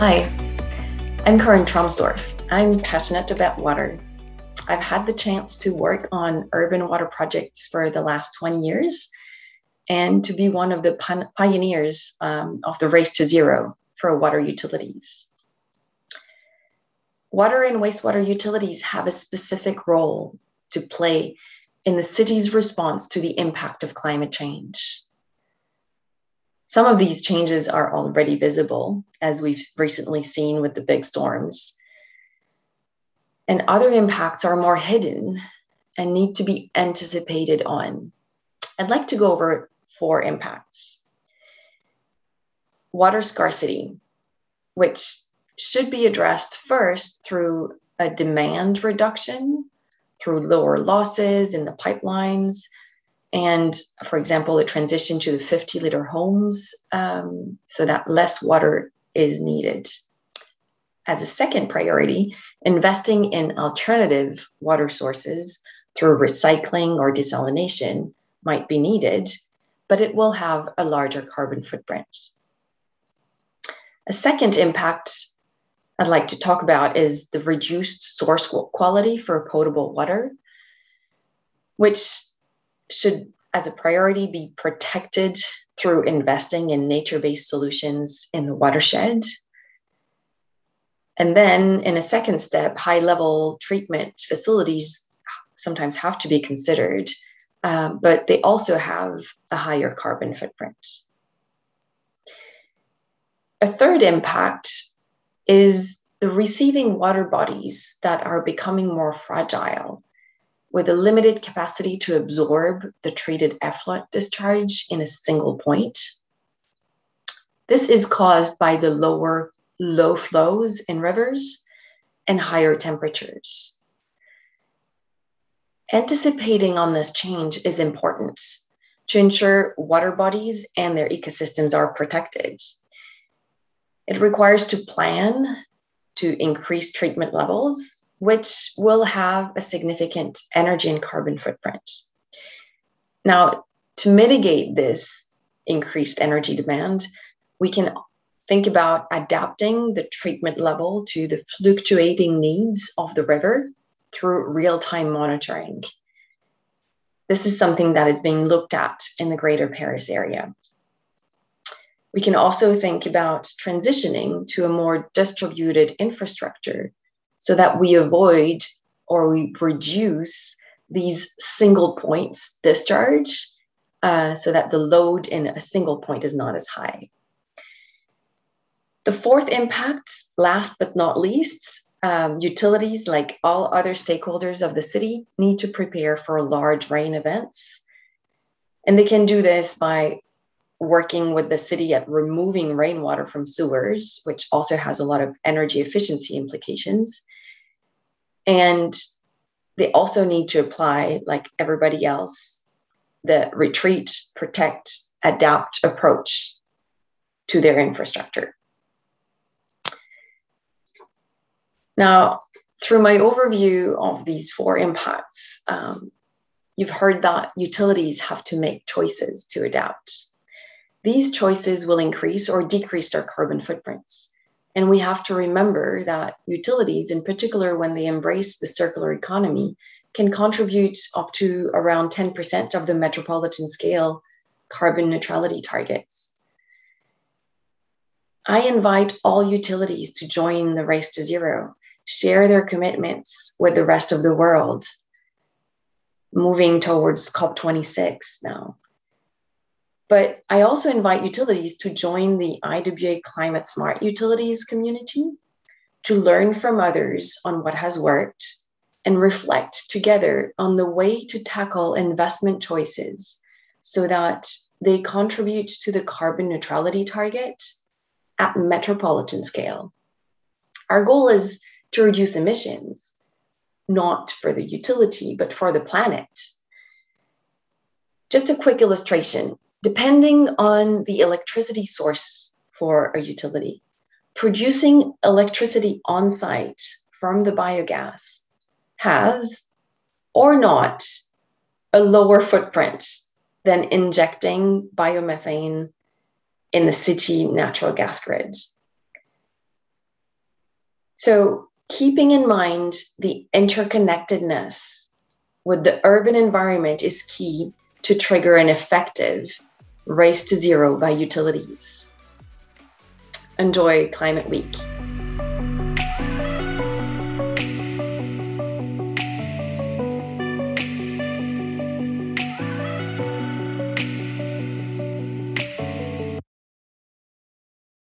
Hi, I'm Corinne Trommsdorff. I'm passionate about water. I've had the chance to work on urban water projects for the last 20 years and to be one of the pioneers of the race to zero for water utilities. Water and wastewater utilities have a specific role to play in the city's response to the impact of climate change. Some of these changes are already visible, as we've recently seen with the big storms. And other impacts are more hidden and need to be anticipated on. I'd like to go over 4 impacts. Water scarcity, which should be addressed first through a demand reduction, through lower losses in the pipelines, and, for example, a transition to the 50-liter homes so that less water is needed. As a second priority, investing in alternative water sources through recycling or desalination might be needed, but it will have a larger carbon footprint. A second impact I'd like to talk about is the reduced source quality for potable water, which should, as a priority, be protected through investing in nature-based solutions in the watershed. And then in a second step, high-level treatment facilities sometimes have to be considered, but they also have a higher carbon footprint. A third impact is the receiving water bodies that are becoming more fragile, with a limited capacity to absorb the treated effluent discharge in a single point. This is caused by the low flows in rivers and higher temperatures. Anticipating on this change is important to ensure water bodies and their ecosystems are protected. It requires to plan to increase treatment levels, which will have a significant energy and carbon footprint. Now, to mitigate this increased energy demand, we can think about adapting the treatment level to the fluctuating needs of the river through real-time monitoring. This is something that is being looked at in the Greater Paris area. We can also think about transitioning to a more distributed infrastructure so that we avoid or we reduce these single points discharge so that the load in a single point is not as high. The fourth impact, last but not least, utilities, like all other stakeholders of the city, need to prepare for large rain events. And they can do this by working with the city at removing rainwater from sewers, which also has a lot of energy efficiency implications. And they also need to apply, like everybody else, the retreat, protect, adapt approach to their infrastructure. Now, through my overview of these 4 impacts, you've heard that utilities have to make choices to adapt. These choices will increase or decrease our carbon footprints. And we have to remember that utilities, in particular when they embrace the circular economy, can contribute up to around 10% of the metropolitan scale carbon neutrality targets. I invite all utilities to join the race to zero, share their commitments with the rest of the world, moving towards COP26 now. But I also invite utilities to join the IWA Climate Smart Utilities community to learn from others on what has worked and reflect together on the way to tackle investment choices so that they contribute to the carbon neutrality target at metropolitan scale. Our goal is to reduce emissions, not for the utility, but for the planet. Just a quick illustration. Depending on the electricity source for a utility, producing electricity on site from the biogas has or not a lower footprint than injecting biomethane in the city natural gas grid. So keeping in mind the interconnectedness with the urban environment is key to trigger an effective race to zero by utilities. Enjoy Climate Week.